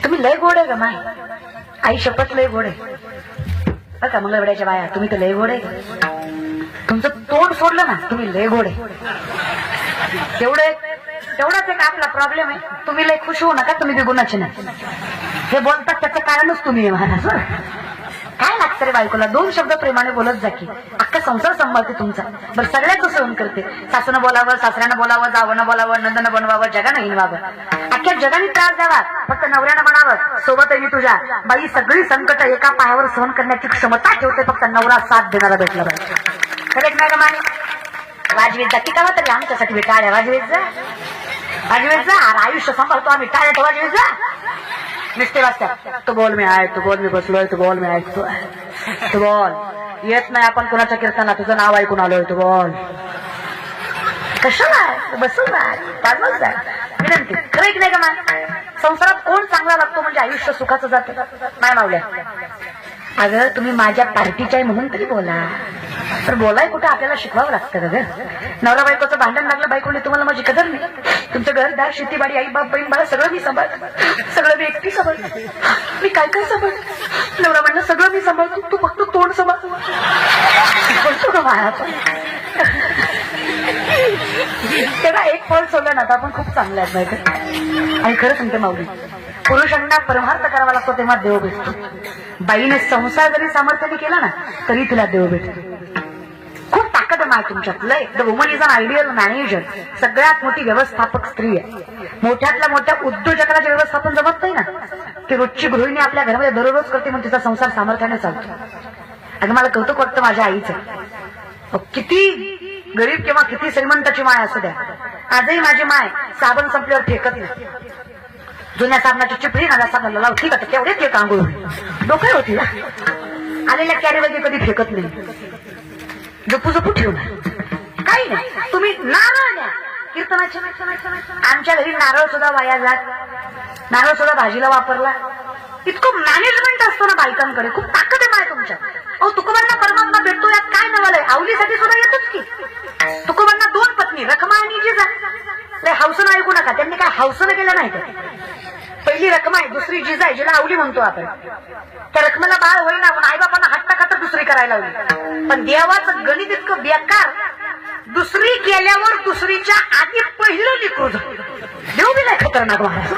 तुम्ही लय गोड आहे ग माय, आई शपथ लय गोड आहे बरं का मंगळवेड्याच्या बाया, तुम्ही तर लय गोड आहे. तुमचं तोंड सोडलं ना तुम्ही लय गोड आहे. तेवढाच एक आपला प्रॉब्लेम आहे, तुम्ही लय खुश होऊ नका, तुम्ही गुणाचे नाही. हे बोलतात त्याचं कारणच तुम्ही महाराज. काय लागतं रे बायकोला, दोन शब्द प्रेमाने बोलत जा की अख्खा संसार सांभाळते तुमचा. बरं सगळ्याच सहन करते, सासूनं बोलावं, सासऱ्यानं बोलावं, जावनं बोलावं, नंदनं बनवावं, जगानं हिंडवावं, अख्ख्या जगाने त्रास द्यावा, फक्त नवऱ्यानं म्हणावं सोबत आहे मी तुझ्या. बाई सगळी संकट एका पायावर सहन करण्याची क्षमता ठेवते, फक्त नवरा साथ देणारा भेटला पाहिजे. खरंच नाही का माने? वाजवीत जा की का तरी आमच्यासाठी मी टाळ्या वाजवीत जा, वाजवीत जा. अरे आयुष्य सांभाळतो आम्ही, टाळ्या वाजवीत जा. नुसते वाजतात, तू बोल मी आहे, तू बोल मी बसलोय, तू बोल मी ऐकतो, तू बोल. येत नाही आपण कोणाच्या कीर्तनाला, तुझं नाव ऐकून आलोय, तू बोल. कशाला बसून पाजवत जा विनंती. खरं की नाही का मा? संसारात कोण चांगला लागतो म्हणजे आयुष्य सुखाचं जातं. नाही मावल्या, अगं तुम्ही माझ्या पार्टीच्या आहे म्हणून तरी बोला. तर बोलाय कुठं आपल्याला शिकवावं लागतं ग. नवरा बायकोचं भांडण लागलं, बायकोने तुम्हाला माझी कदर नाही. तुमचं घरदार, शेतीबाडी, आई बाप, बहीण बाळा सगळं मी सांभाळतो, सगळं मी एकटी सांभाळतो. मी काय काय सांभाळतो, नवरा म्हणणं सगळं मी सांभाळतो, तू फक्त तोंड सांभाळतो. बोलतो का माया आपण? तेव्हा एक फळ सोडलं ना तर आपण खूप चांगले आहेत माहिती. आणि खरं सांगते माऊली, पुरुषांना परमार्थ करावा लागतो तेव्हा देव भेटतो. बाईने संसार जरी सामर्थ्याने केला ना तरी तिला देव भेटतो. खूप ताकद आहे तुमच्यात. लय the woman is an ideal manager. सगळ्यात मोठी व्यवस्थापक स्त्री आहे. मोठ्यातल्या मोठ्या उद्योजकाला जे व्यवस्थापन जमत नाही ना, की रोजची गृहिणी आपल्या घरामध्ये दररोज करते म्हणून तिचा संसार सामर्थ्याने चालतो. अगं मला कौतुक वाटतं माझ्या आईचं. किती गरीब किंवा किती श्रीमंताची माय असू द्या, आजही माझी माय साबण संपल्यावर फेकत नाही. जुन्या साबणाची चिपळी ना साबण लाव, ठीक आहे तेवढे ते आंघोळ डोकं होती आलेल्या कॅरीमध्ये कधी फेकत नाही. जपू जपू ठेवणार काही नाही. तुम्ही नारळ द्या कीर्तनाचे. आमच्या घरी नारळ सुद्धा वाया जात, नारळ सुद्धा भाजीला वापरला. इतकं मॅनेजमेंट असतं ना बायकांकडे. खूप ताकद आहे माय तुमच्या. अहो तुकोबांना परमात्मा भेटतो यात काय नवलंय? आवलीसाठी सुद्धा येतच की. तुकोबांना 2 पत्नी रखमा आणि जिजा. हौसनं ऐकू नका, त्यांनी काय हौसनं केलं नाही. पहिली रखमा आहे, दुसरी जिजा आहे, जिला आवली म्हणतो आपण. त्या रखमेला बाळ होईना पण आईबापांना हट्टा खातर दुसरी करायला लावली. पण देवाचं गणित इतकं बेकार, दुसरी केल्यावर दुसरीच्या आधी पहिलं लिकरू झालं. देव बी नाही खतरनाक महाराज.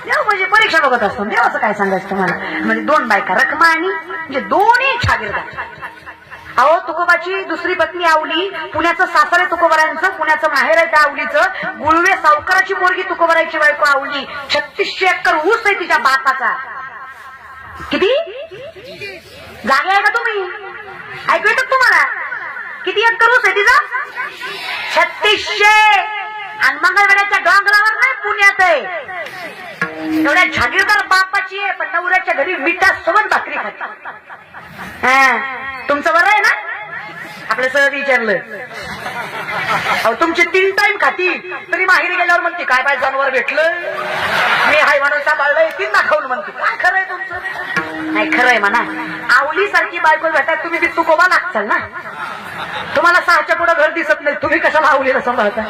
देव म्हणजे परीक्षा बघत असतो. देवाचं काय सांगायचं तुम्हाला. म्हणजे 2 बायका रखमा आणि म्हणजे दोन्ही छागीरदार. अहो तुकोबाची दुसरी पत्नी आवली, पुण्याचं सासर आहे तुकोबरायांचं, पुण्याचं माहेर आहे त्या आवलीचं. गुळवे सावकाराची पोरगी तुकोबरायची बायको आवली. 3600 एकर ऊस आहे तिच्या बापाचा. किती जागे आहे का तुम्ही? ऐकू येतात तुम्हाला? किती एकर ऊस आहे तिचा? 3600. आणि मंगळवेड्याच्या डोंगरावर नाही, पुण्यात आहे. एवढ्या जागीरदार बापाची आहे, पण नवऱ्याच्या घरी मिठासोबत भाकरी खाते. तुमचं बरं आहे ना? आपलं सहज विचारलं. अहो तुमचे 3 टाइम खाती तरी माहेरी गेल्यावर म्हणते काय पाय जनावर भेटलं, मी हाय म्हणून सांभाळलंय, 3 दाखवलं म्हणते. काय खरंय तुमचं? नाही खरंय म्हणा. आवली सारखी बायको भेटाय तुम्ही बी तुकोबा लागचाल ना. तुम्हाला 6च्या पुढे घर दिसत नाही, तुम्ही कशाला आवलीला सांभाळता?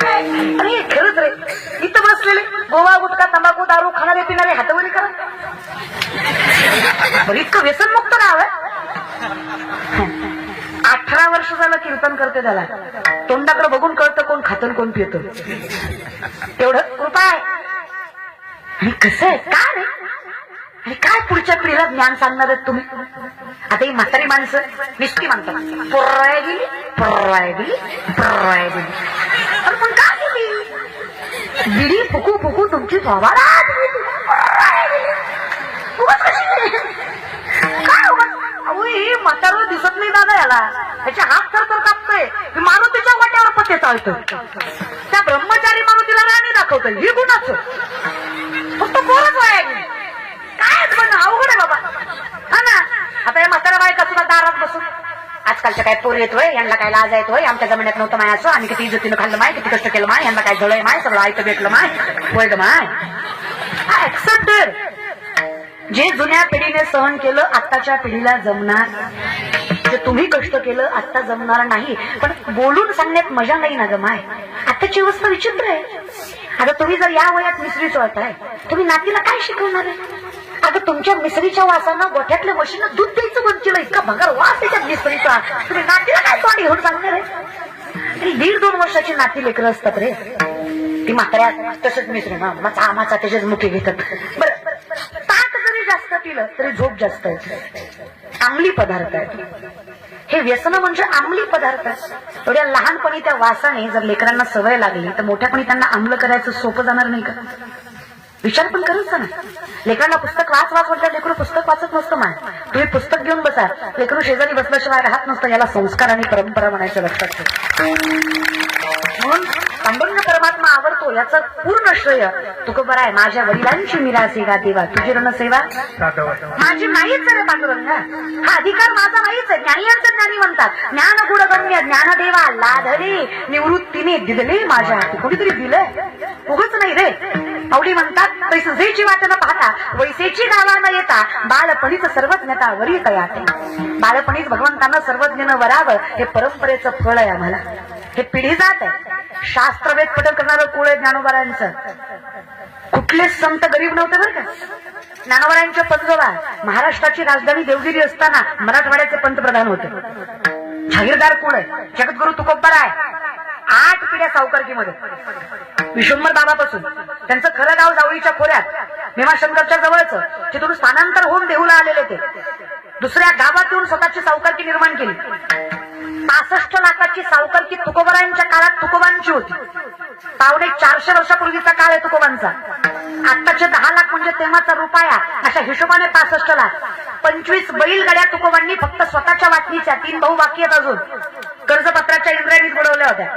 अरे खरंच रे, इथं बसलेले गोवा गुटखा तंबाखू दारू खाणारे पिणारे हातवणी करा. बरं इतकं व्यसनमुक्त नाव आहे. 18 वर्ष झालं कीर्तन करते त्याला. तोंडाकडे बघून कळतं कोण खातं कोण पितं. तेवढं कृपा आहे. आणि कसं आहे काय रे, आणि काय पुढच्या पिढीला ज्ञान सांगणार आहेत तुम्ही? आता ही म्हातारी माणसं निष्ठी म्हणतात पोर्राय गेली पोर्राय गेली पोर्राय गेली. अरे पण काय गेली? बिडी फुकू फुकू तुमची स्वाभाला ही म्हातारं दिसत नाही दादा याला. त्याचे हात थर कापतोय. मारुतीच्या वाट्यावर पत्ते चालतो. त्या ब्रह्मचारी मारुतीला राणी दाखवतोय. ही गुणाचं फक्त पोरच वाया गेली. काय पण अवघड आहे बाबा. हा ना. आता या म्हातारा बायका सुद्धा दारात बसून आजकालच्या काय पोर येतोय, यांना काय लाज येतोय, आमच्या जमिन्यात नव्हतं माय असं, आम्ही किती इज्जतीनं खाल्लं माय, किती कष्ट केलं माय, यांना काय जळय माय, सगळं आयतं भेटलं माय, वैद माय. ऍक्सेप्टेड. जे जुन्या पिढीने सहन केलं आत्ताच्या पिढीला जमणार. जे तुम्ही कष्ट केलं आत्ता जमणार नाही. पण बोलून सांगण्यात मजा नाही ना ग माय. आत्ताची अवस्था विचित्र आहे. आता तुम्ही जर या वयात मिसरी चोळताय, तुम्ही नातीला काय शिकवणार आहे? अगं तुमच्या मिसरीच्या वासानं गोठ्यातल्या म्हशीनं दूध द्यायचं बंद केलं, इतका भंगार वास त्याच्या मिसरीचा, तुम्ही नातीला काय तोंड घेऊन सांगणार आहे? 1.5-2 वर्षाची नाती लेकरं असतात रे, ती म्हाताऱ्या तसंच मिसरी ना माचा त्याच्याच मुठी घेतात. बरं ताक जरी जास्त पिलं तरी झोप जास्त येते. अंमली पदार्थ आहे हे, व्यसन म्हणजे अंमली पदार्थ. एवढ्या लहानपणी त्या वासाने जर लेकरांना सवय लागली तर मोठ्यापणी त्यांना अंमल करायचं सोपं जाणार नाही का? विचार पण करायचा ना. लेकरांना पुस्तक वाच म्हटलं, लेकरू पुस्तक वाचत नसतं. मान तुम्ही पुस्तक घेऊन बसा, लेकरू शेजारी बसल्याशिवाय राहत नसतं. याला संस्कार आणि परंपरा म्हणायचं लक्षात ठेव. म्हणून पांडुरंग परमात्मा आवडतो याचं पूर्ण श्रेय तुकोबर आहे. माझ्या वडिलांची मिरासी गा देवा, तुझी रणसेवा माझी नाहीच आहे रे पांडुरंग, हा अधिकार माझा नाहीच आहे. ज्ञानियांचं ज्ञानी म्हणतात, ज्ञान गुणगम्य ज्ञानदेवा लाधले निवृत्तीने दिले माझ्या हाती. कोणीतरी दिलंय, उगच नाही रे. आवडी म्हणतात, पैसेची वाट न पाहता वैसेची गावा न येता बाळपणीच सर्वज्ञता वरी तयाते. बाळपणीच भगवंतांना सर्वज्ञ वरावं हे परंपरेचं फळ आहे आम्हाला. हे पिढी जात आहे. शास्त्रवेद पठण करणारं कुळ आहे ज्ञानोबारांचं. कुठलेच संत गरीब नव्हते बरं का. ज्ञानोबारांचे पंजोबा महाराष्ट्राची राजधानी देवगिरी असताना मराठवाड्याचे पंतप्रधान होते. जागीरदार कुळ आहे. जगद्गुरु तुकोबर आहे. 8 पिढ्या सावकारकीमध्ये, विश्वंभर बाबापासून. त्यांचं खरं गाव जावळीच्या खोऱ्यात भीमाशंकरच्या जवळचं. तिथून स्थानांतर होऊन देहूला आलेले ते. दुसऱ्या गावात येऊन स्वतःची सावकारकी निर्माण केली. 65 लाखाची सावकारकी तुकोबरांच्या काळात तुकोबांची होती. 450 वर्षापूर्वीचा काळ आहे तुकोबांचा. आत्ताचे 10 लाख म्हणजे तेव्हाचा रुपया, अशा हिशोबाने 65 लाख. 25 बैलगाड्या तुकोबांनी फक्त स्वतःच्या वाटणीच्या, 3 भाऊ बाकी आहेत अजून, कर्जपत्राच्या इंद्रायणीत बुडवल्या होत्या.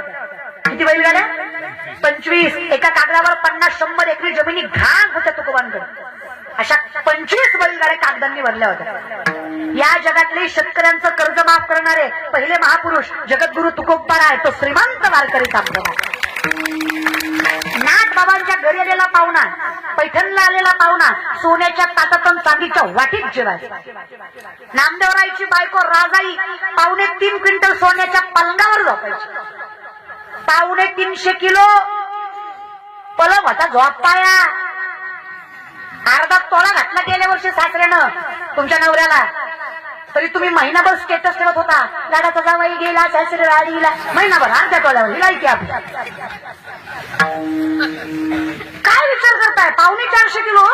किती बैलगाड्या? 25. एका कागदावर 50-100 एकरी जमिनी घाण होत्या तुकोबांकडे. अशा 25 बैलगाड्या कागदांनी भरल्या होत्या. या जगातले शेतकऱ्यांचं कर्ज माफ करणारे पहिले महापुरुष जगद्गुरु तुकोबर आहे. तो श्रीमंत वारकरी सापडला. नाथ बाबांच्या घरी आलेला पाहुणा, पैठणला आलेला पाहुणा सोन्याच्या ताटातून चांदीच्या वाटीत जेवायचा. नामदेवरायची बायको राजाई 2.25 क्विंटल सोन्याच्या पलंगावर झोपायची. 350 किलो पलंग होता झोपाया. अर्धा तोळा घातला गेल्या वर्षी सासऱ्यानं तुमच्या नवऱ्याला, तरी तुम्ही महिनाभर स्टेटस ठेवत होता, लाडाचा जावाई गेला सासरे वाडीला. महिनाभर अर्ध्या तोळ्यावर हिलाय की आपली. काय विचार करताय? 450 किलो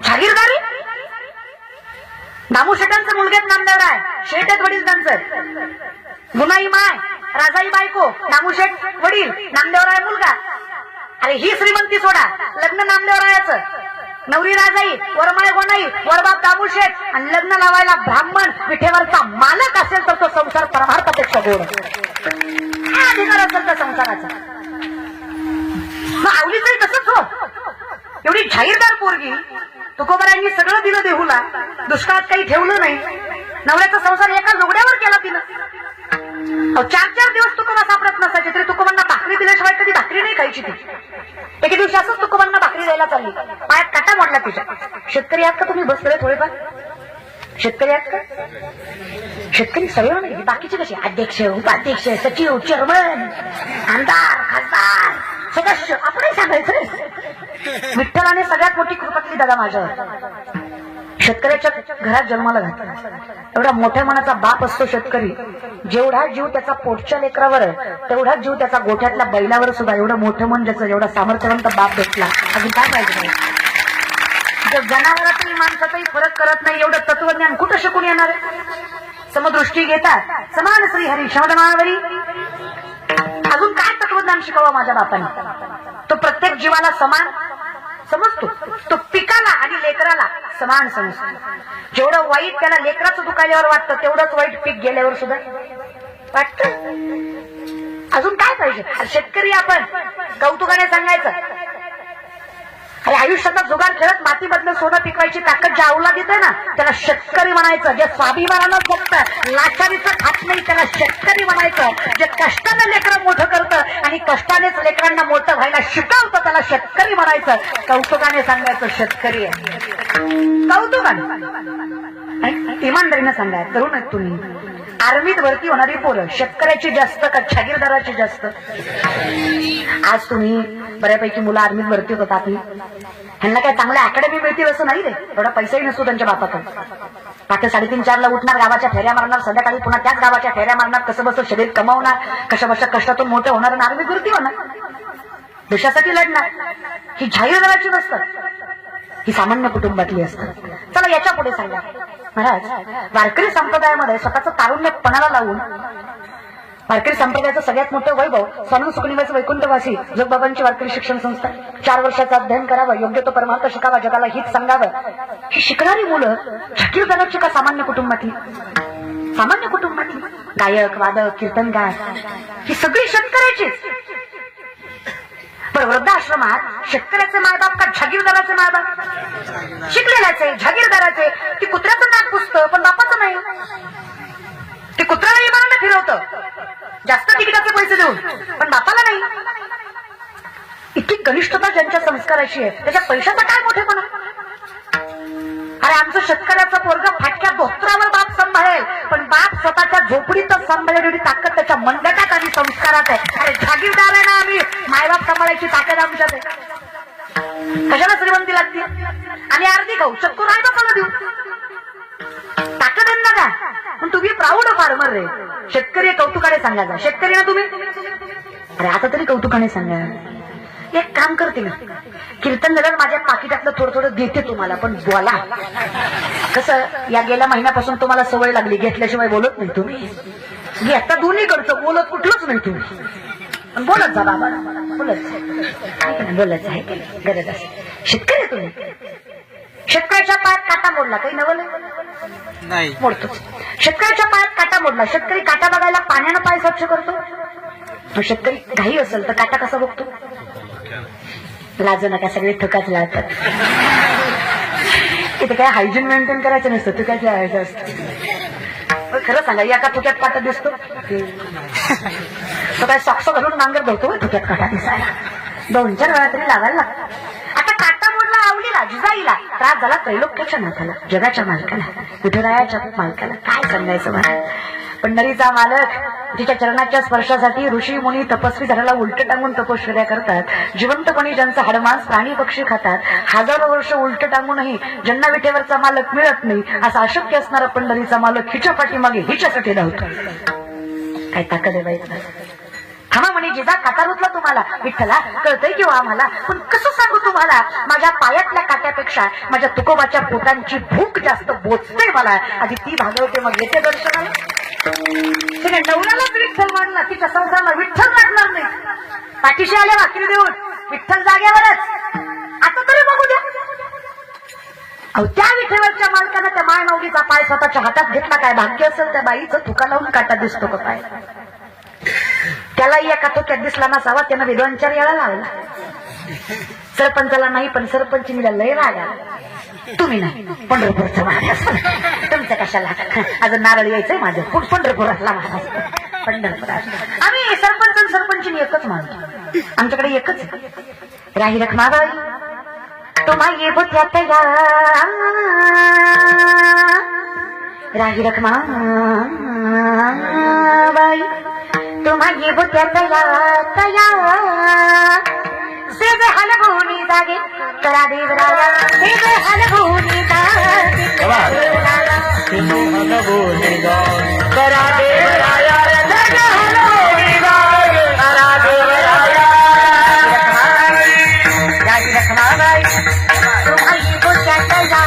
जागीरदारी. दामू शेटांचं मुलग्यात नामदेवराय, शेट आहेत वडील त्यांचं. गुनाई माय, राजाई बायको, दामू शेट वडील, नामदेवराय मुलगा. अरे ही श्रीमंती सोडा, लग्न नामदेवरायाचं, नवरी राजाई, वरमाय गोनाई, वरबाप दामू शेठ, आणि लग्न लावायला ब्राह्मण विठेवरचा मालक असेल तर तो संसार परमार्थापेक्षा गोड. हा अधिकार असेल तर संसाराचा. मग आवलीचंही तसंच हो. एवढी जाहीरदार पोरगी, तुकोबरांनी सगळं दिलं देहूला, दुष्काळात काही ठेवलं नाही. नवऱ्याचा संसार एका लुगड्यावर केला तिनं. 4-4 दिवस तुकोबा सापडत नसायचे, तरी तुकोबांना भाकरी दिल्याशिवाय कधी भाकरी नाही खायची ती. एके दिवशी असंच तुकोबांना भाकरी द्यायला चालली, पायात काटा मोडला तिच्या. शेतकरी आहात का तुम्ही? बसले थोडेफार शेतकरी आहात का? शेतकरी सगळं नाही, बाकीचे कसे अध्यक्ष, उपाध्यक्ष, सचिव, चेअरमन, आमदार, खासदार, सदस्य, आपणही सांगायचं. विठ्ठलाने सगळ्यात मोठी कृपा केली दादा माझ्यावर. शेतकऱ्याच्या घरात जन्माला घातला. एवढा मोठ्या मनाचा बाप असतो शेतकरी. जेवढा जीव त्याचा पोटच्या लेकरावर आहे, तेवढा जीव त्याचा गोठ्यातल्या बैलावर सुद्धा. एवढं मोठं मन ज्याचं, एवढा सामर्थ्यवंत बाप भेटला, अजून काय पाहिजे? जर जनावरातही माणसाचाही फरक करत नाही, एवढं तत्वज्ञान कुठं शिकून येणार आहे? समदृष्टी घेतात समान श्रीहरी शमदमावरी. अजून काय तत्वज्ञान शिकावं माझ्या बापाने? तो प्रत्येक जीवाला समान समजतो. तो पिकाला आणि लेकराला समान समजतो. जेवढं वाईट त्याला लेकराचं दुखाल्यावर वाटतं, तेवढंच वाईट पीक गेल्यावर सुद्धा वाटत. अजून काय पाहिजे? शेतकरी आपण कौतुकाने सांगायचं. अरे आयुष्याचा जुगार खेळत मातीमधलं सोनं पिकवायची ताकद ज्या अवलादीत आहे ना, त्याला शेतकरी म्हणायचं. जे स्वाभिमानानं फक्त लाचारीचं खात नाही, त्याला शेतकरी म्हणायचं. जे कष्ट कष्टाने लेकरं मोठं करतं आणि कष्टानेच लेकरांना मोठं व्हायला शिकवतं. त्याला शेतकरी म्हणायचं, कौतुकाने सांगायचं शेतकरी आहे. कौतुकाने इमानदारीने सांगायचं. तरुण आहेत तुम्ही, आर्मीत भरती होणारी पोरं शेतकऱ्याची जास्त का जागीरदाराची जास्त? आज तुम्ही बऱ्यापैकी मुलं आर्मीत भरती होतात. आपली ह्यांना काय चांगल्या अकॅडमी मिळतील असं नाही रे. एवढा पैसाही नसतो त्यांच्या बापाकडे. पहाटे 3:30-4 ला उठणार, गावाच्या फेऱ्या मारणार, संध्याकाळी पुन्हा त्याच गावाच्या फेऱ्या मारणार, कसं बसं शरीर कमावणार, कशा बशा कष्टातून मोठे होणार आणि आर्मीत भरती होणार, देशासाठी लढणार. ही जाहीरदाराची नसतात, ही सामान्य कुटुंबातली असतात. चला याच्या पुढे सांगा महाराज. वारकरी संप्रदायामध्ये स्वतःचं तारुण्य पणाला लावून वारकरी संप्रदायाचं सगळ्यात मोठं वैभव स्वामी सुखनिवास वैकुंठवासी जोगबाबांची वारकरी शिक्षण संस्था. 4 वर्षाचं अध्ययन करावं, योग्य तो परमार्थ शिकावा, जगाला हित सांगावं. ही शिकणारी मुलं जागीरदाराची का सामान्य कुटुंबातली? सामान्य कुटुंबातली. गायक, वादक, कीर्तनकार ही सगळी शेतकऱ्याचीच. पण वृद्धाश्रमात शेतकऱ्याचे मायबाप का जागीरदाराचे मायबाप? शिकलेल्याचे, जागीरदाराचे. ती कुत्र्याचं नाक पुसतं पण बापाचं नाही. ते कुत्र्याला इमानाने फिरवतं जास्त तिकिटाचे पैसे देऊन, पण बापाला नाही. इतकी कनिष्ठता ज्यांच्या संस्काराची आहे त्याच्या पैशाचा काय मोठेपणा? अरे आमचं शेतकऱ्याचं पोरगा फाटक्या धोत्रावर बाप सांभाळेल, पण बाप स्वतःच्या झोपडीतच सांभाळेल एवढी ताकद त्याच्या मनगटात आणि संस्कारात आहे. अरे जागीरदार आहे ना आम्ही, मायबाप सांभाळायची ताकद आमच्यात आहे. कशाला श्रीमंती लागते? आणि अर्धी खाऊ शकतो नाही बापाला देऊ, ताकद आहे ना का? पण तुम्ही प्राऊड फार्मर रे. शेतकरी कौतुकाने सांगा जा. शेतकरी ना तुम्ही, अरे आता तरी कौतुकाने सांगा. एक काम करते ना, कीर्तन झालं माझ्या पाकिटातलं थोडं थोडं देते तुम्हाला, पण बोला. कसं या गेल्या महिन्यापासून तुम्हाला सवय लागली, घेतल्याशिवाय बोलत नाही तुम्ही. घेता दोन्ही कडचं, बोलत कुठलंच नाही तुम्ही. पण बोलत जा बाबा, बोलत आहे गरज असते. शेतकरी तुम्ही, शेतकऱ्याच्या पायात काटा मोडला काही नवल नाही, मोडतोच. शेतकऱ्याच्या पायात काटा मोडला, शेतकरी काटा बघायला पाण्यानं पाय स्वच्छ करतो. शेतकरी घाई असेल तर काटा कसा बघतो? लाजू नका, सगळे थकाच लावतात. इथे काय हायजीन मेंटेन करायचं नसतं, थुकाच लावायचं असतं. खरं सांगा, एका थुक्यात काटा दिसतो तो काय सॉक्स घालून नांगर धरतो थुक्यात काटा दिसायला? 2-4 वेळा तरी लावायला लागतो. आता काटा मोडला आवडीला, जिजाईला, त्रास झाला त्रैलोक्याच्या नाथाला, जगाच्या मालकाला, विठुरायाच्या मालकाला. काय सांगायचं मला? पंढरीचा मालक तिच्या चरणाच्या स्पर्शासाठी ऋषी मुनी तपस्वी झाडाला उलट टांगून तपश्चर्या करतात. जिवंतपणी ज्यांचा हाडमांस प्राणी पक्षी खातात. 1000 वर्ष उलट टांगूनही ज्यांना विठेवरचा मालक मिळत नाही, असा अशक्य असणारा पंढरीचा मालक हिच्या पाठीमागे हिच्यासाठी धावतो. काय ताकद आहे बाई. थांबा म्हणे जिजा, काटा रुतला तुम्हाला. विठ्ठला कळतंय किंवा आम्हाला, पण कसं सांगू तुम्हाला? माझ्या पायातल्या काट्यापेक्षा माझ्या तुकोबाच्या पोटांची भूक जास्त बोचते मला. आधी ती भागवते, मग येते दर्शनाला. तिने नवऱ्यालाच विठ्ठल मानला, तिच्या संसाराला विठ्ठल लागणार नाही. पाठीशी आल्या भाकरी देऊन, विठ्ठल जाग्यावरच. आता तरी बघू द्या. अहो त्या विठेवरच्या मालकानं त्या माय माऊलीचा पाय स्वतःच्या हातात घेतला. काय भाग्य असेल त्या बाईचं, तुका लावून काटा दिसतो का पाय? त्याला एका थोक्यात दिसला नसावा, त्यानं 2-4 वेळा लावला. सरपंचाला नाही, पण सरपंचीला लय राग आला. तुम्ही नाही, पंढरपूरचा महाराज तुमचं कशाला? अजून नारळ यायचंय माझं, पंढरपुरातला महाराज. पंढरपुरात आम्ही सरपंच सरपंचीने एकच मानतो, आमच्याकडे एकच आहे. राही रखमाबाई तुम्हा ये बुद्ध्यात या, राही रखमाबाई तुम्हा ये बुद्ध्यात या, सेज हलभूनी जागे करा देवराया, सेज हलभूनी जागे करा देवराया, करा देवराया, सेज हलभूनी जागे करा देवराया. राजी रखमाबाई तुम्हा ये बुद्ध्यात या,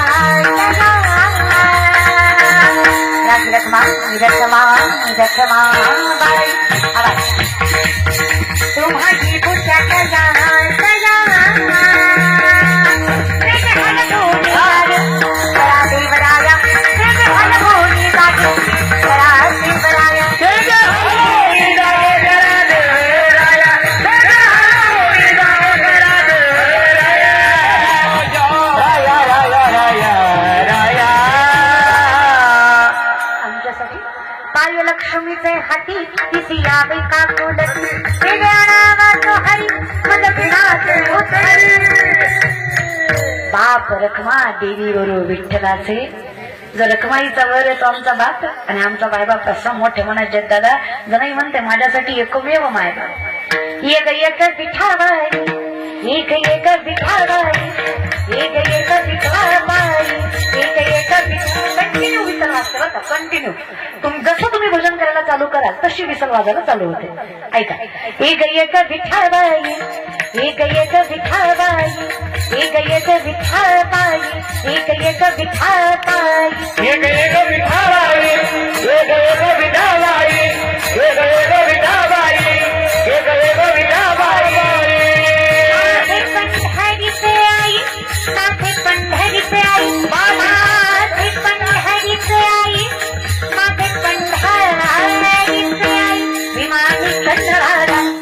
राजी रखमाबाई तुम्हारी बुद्ध्यात या, लक्ष्मीचे हाती तिसी यावे का कुलती वेगळ्या नावाचो हरी मज भिडाचे उतरी बाप रखमा देवी वरू विठ्ठलाचे जर रखमाईचा वर येतो आमचा बाप आणि आमचा मायबाप कसा मोठे म्हणायचे दादा जणही म्हणते माझ्यासाठी एकमेव मायबाप एक एक विठाबाई एक एक विठाबाई एक एक विठाबाई एक एक कंटिन्यू विसल वाजते बरं का कंटिन्यू जसं तुम्ही भजन करायला चालू कराल तशी विसल वाजायला चालू होते ऐका एक एक विठाबाई एक एक विठाबाई एक एक विठाबाई एक एक विठाबाई एक एक विठा